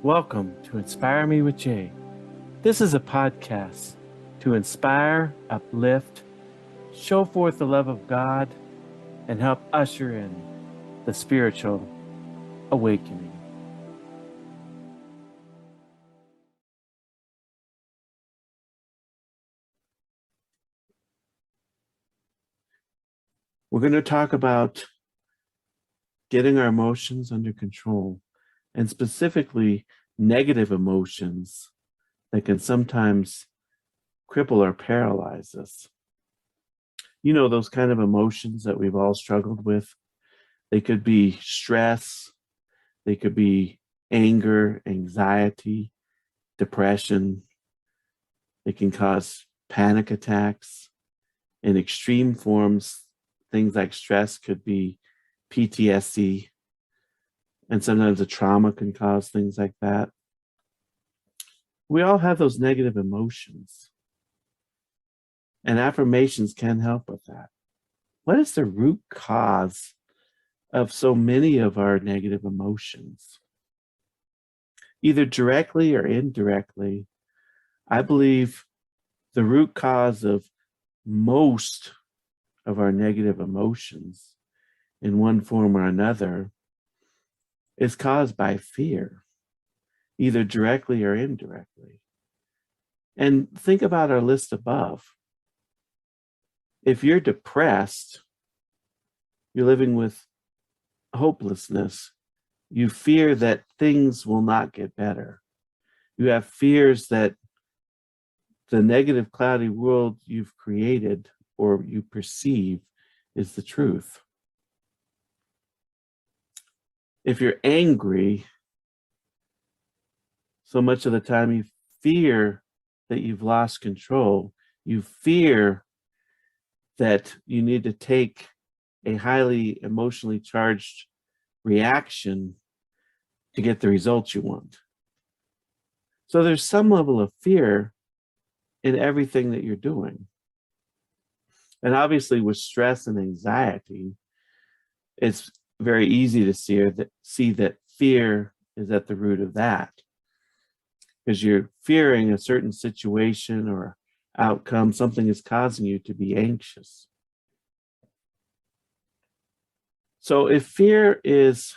Welcome to Inspire Me with Jay. This is a podcast to inspire, uplift, show forth the love of God, and help usher in the spiritual awakening. We're going to talk about getting our emotions under control, and specifically negative emotions that can sometimes cripple or paralyze us. You know, those kind of emotions that we've all struggled with. They could be stress, they could be anger, anxiety, depression. They can cause panic attacks. In extreme forms, things like stress could be PTSD, and sometimes a trauma can cause things like that. We all have those negative emotions, and affirmations can help with that. What is the root cause of so many of our negative emotions? Either directly or indirectly, I believe the root cause of most of our negative emotions in one form or another is caused by fear, either directly or indirectly. And think about our list above. If you're depressed, you're living with hopelessness. You fear that things will not get better. You have fears that the negative, cloudy world you've created or you perceive is the truth. If you're angry, so much of the time you fear that you've lost control. You fear that you need to take a highly emotionally charged reaction to get the results you want. So there's some level of fear in everything that you're doing. And obviously with stress and anxiety, it's very easy to see that fear is at the root of that, because you're fearing a certain situation or outcome. Something is causing you to be anxious. So if fear is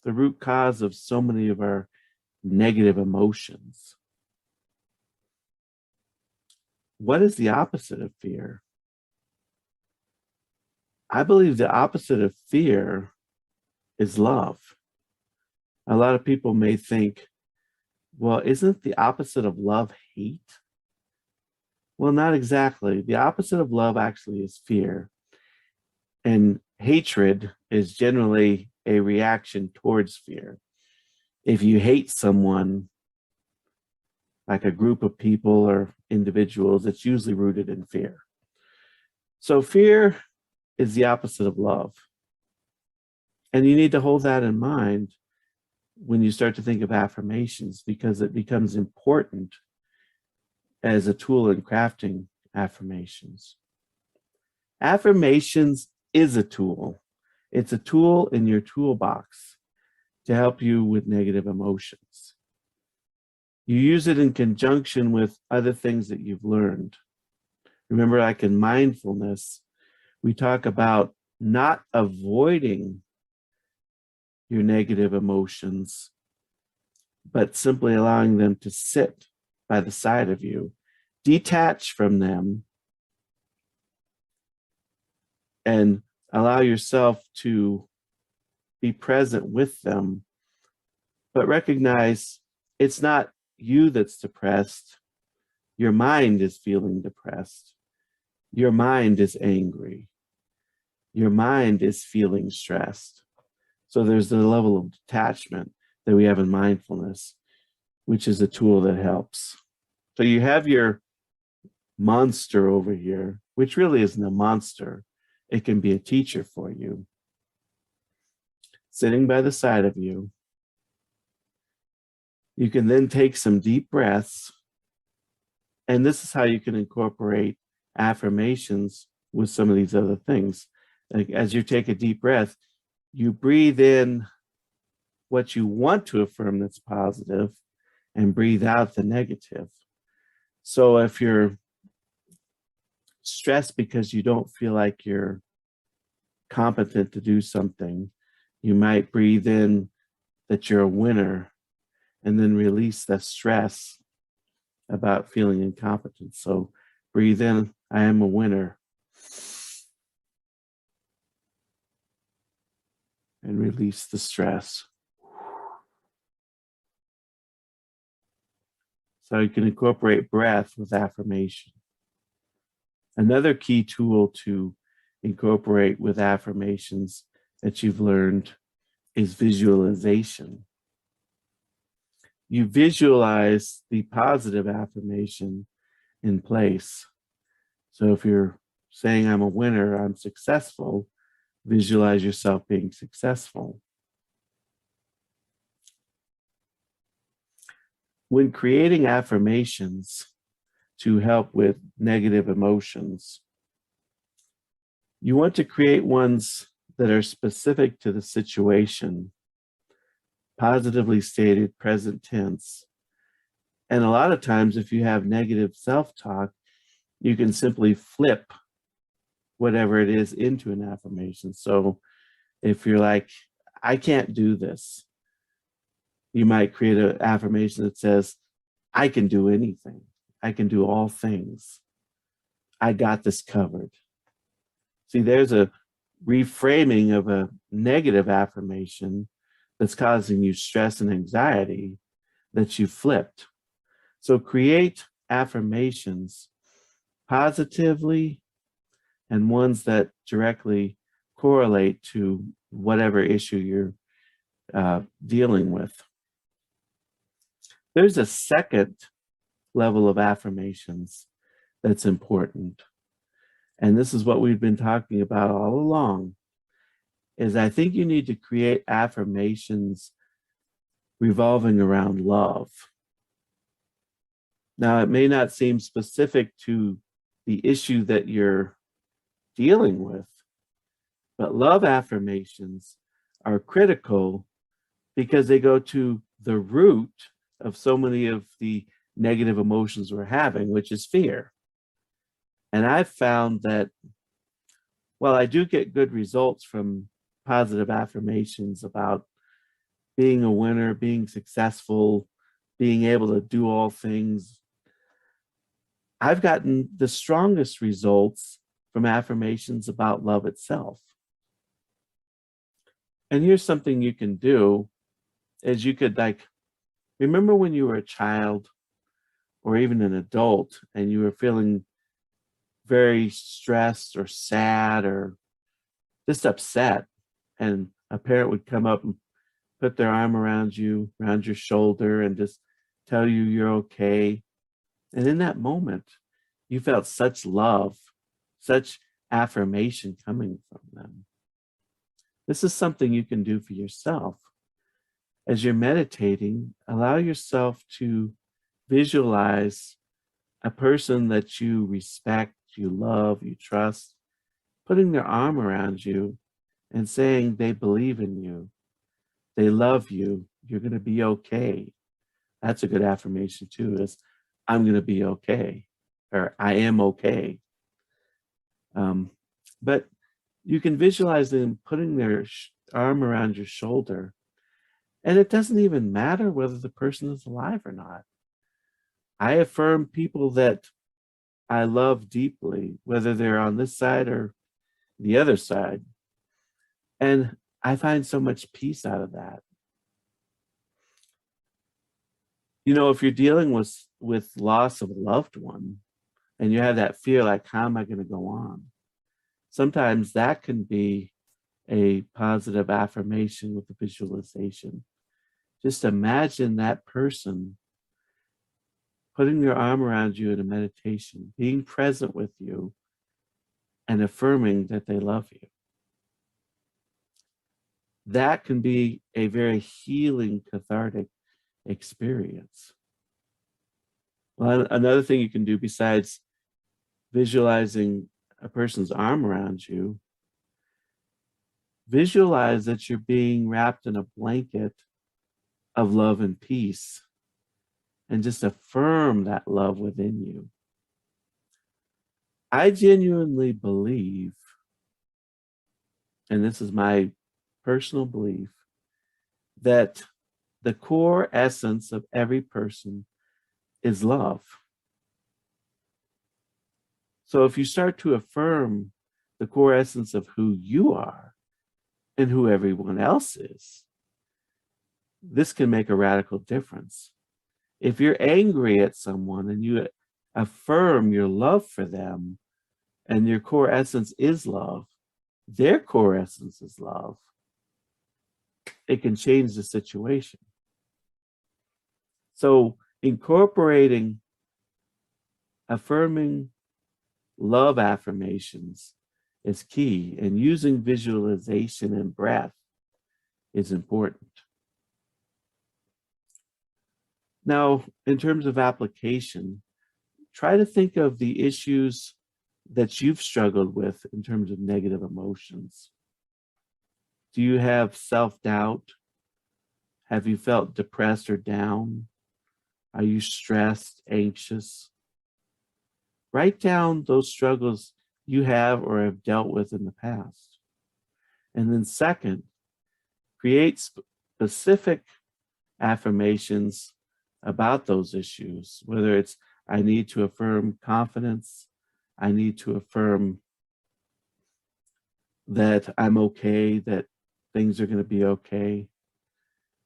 the root cause of so many of our negative emotions, what is the opposite of fear? I believe the opposite of fear is love. A lot of people may think, well, isn't the opposite of love hate? Well, not exactly. The opposite of love actually is fear. And hatred is generally a reaction towards fear. If you hate someone, like a group of people or individuals, it's usually rooted in fear. So fear is the opposite of love. And you need to hold that in mind when you start to think of affirmations, because it becomes important as a tool in crafting affirmations. Affirmations is a tool. It's a tool in your toolbox to help you with negative emotions. You use it in conjunction with other things that you've learned. Remember, like in mindfulness, we talk about not avoiding your negative emotions, but simply allowing them to sit by the side of you, detach from them, and allow yourself to be present with them, but recognize it's not you that's depressed. Your mind is feeling depressed. Your mind is angry. Your mind is feeling stressed. So there's the level of detachment that we have in mindfulness, which is a tool that helps. So you have your monster over here, which really isn't a monster. It can be a teacher for you, sitting by the side of you. You can then take some deep breaths, and this is how you can incorporate affirmations with some of these other things. Like as you take a deep breath, you breathe in what you want to affirm that's positive and breathe out the negative. So if you're stressed because you don't feel like you're competent to do something, you might breathe in that you're a winner and then release the stress about feeling incompetent. So breathe in, I am a winner, and release the stress. So you can incorporate breath with affirmation. Another key tool to incorporate with affirmations that you've learned is visualization. You visualize the positive affirmation in place. So if you're saying, I'm a winner, I'm successful, visualize yourself being successful. When creating affirmations to help with negative emotions, you want to create ones that are specific to the situation, positively stated, present tense. And a lot of times, if you have negative self-talk, you can simply flip whatever it is into an affirmation. So if you're like, I can't do this, you might create an affirmation that says, I can do anything. I can do all things. I got this covered. See, there's a reframing of a negative affirmation that's causing you stress and anxiety that you flipped. So create affirmations positively and ones that directly correlate to whatever issue you're dealing with. There's a second level of affirmations that's important. And this is what we've been talking about all along, is I think you need to create affirmations revolving around love. Now, it may not seem specific to the issue that you're dealing with, but love affirmations are critical because they go to the root of so many of the negative emotions we're having, which is fear. And I've found that while I do get good results from positive affirmations about being a winner, being successful, being able to do all things, I've gotten the strongest results from affirmations about love itself. And here's something you can do is you could remember when you were a child or even an adult and you were feeling very stressed or sad or just upset, and a parent would come up and put their arm around you, around your shoulder, and just tell you you're okay. And in that moment, you felt such love, such affirmation coming from them. This is something you can do for yourself. As you're meditating, allow yourself to visualize a person that you respect, you love, you trust, putting their arm around you and saying they believe in you, they love you, you're going to be okay. That's a good affirmation too, is I'm going to be okay, or I am okay. But you can visualize them putting their arm around your shoulder, and it doesn't even matter whether the person is alive or not. I affirm people that I love deeply, whether they're on this side or the other side. And I find so much peace out of that. You know, if you're dealing with loss of a loved one and you have that fear, like, how am I going to go on? Sometimes that can be a positive affirmation with the visualization. Just imagine that person putting their arm around you in a meditation, being present with you, and affirming that they love you. That can be a very healing, cathartic experience. Well, another thing you can do besides visualizing a person's arm around you, visualize that you're being wrapped in a blanket of love and peace, and just affirm that love within you. I genuinely believe, and this is my personal belief, that the core essence of every person is love. So if you start to affirm the core essence of who you are and who everyone else is, this can make a radical difference. If you're angry at someone and you affirm your love for them and your core essence is love, their core essence is love, it can change the situation. So incorporating affirming love affirmations is key, and using visualization and breath is important. Now, in terms of application, try to think of the issues that you've struggled with in terms of negative emotions. Do you have self-doubt? Have you felt depressed or down? Are you stressed, anxious? Write down those struggles you have or have dealt with in the past. And then second, create specific affirmations about those issues, whether it's I need to affirm confidence, I need to affirm that I'm okay, that things are going to be okay.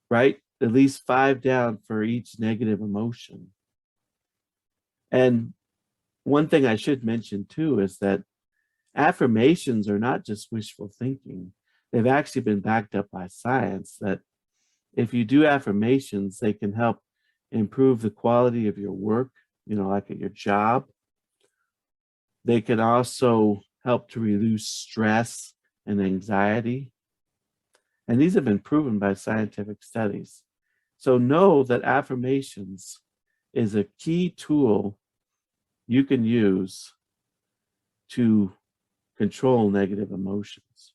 Write at least 5 down for each negative emotion. And one thing I should mention too is that affirmations are not just wishful thinking. They've actually been backed up by science that if you do affirmations, they can help improve the quality of your work, like at your job. They can also help to reduce stress and anxiety. And these have been proven by scientific studies. So know that affirmations is a key tool you can use to control negative emotions.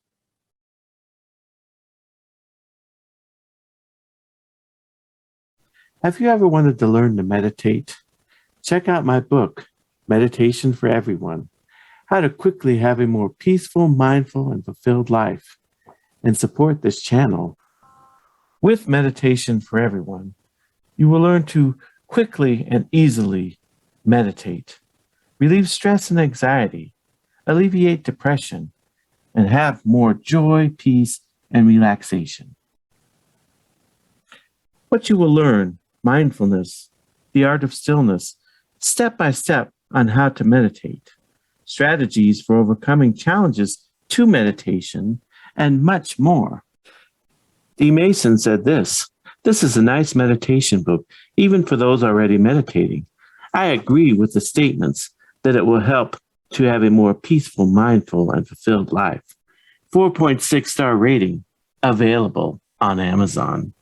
Have you ever wanted to learn to meditate? Check out my book, Meditation for Everyone: How to Quickly Have a More Peaceful, Mindful, and Fulfilled Life, and support this channel. With Meditation for Everyone, you will learn to quickly and easily meditate, relieve stress and anxiety, alleviate depression, and have more joy, peace, and relaxation. What you will learn: mindfulness, the art of stillness, step by step on how to meditate, strategies for overcoming challenges to meditation, and much more. D. Mason said this is a nice meditation book, even for those already meditating. I agree with the statements that it will help to have a more peaceful, mindful, and fulfilled life. 4.6 star rating, available on Amazon.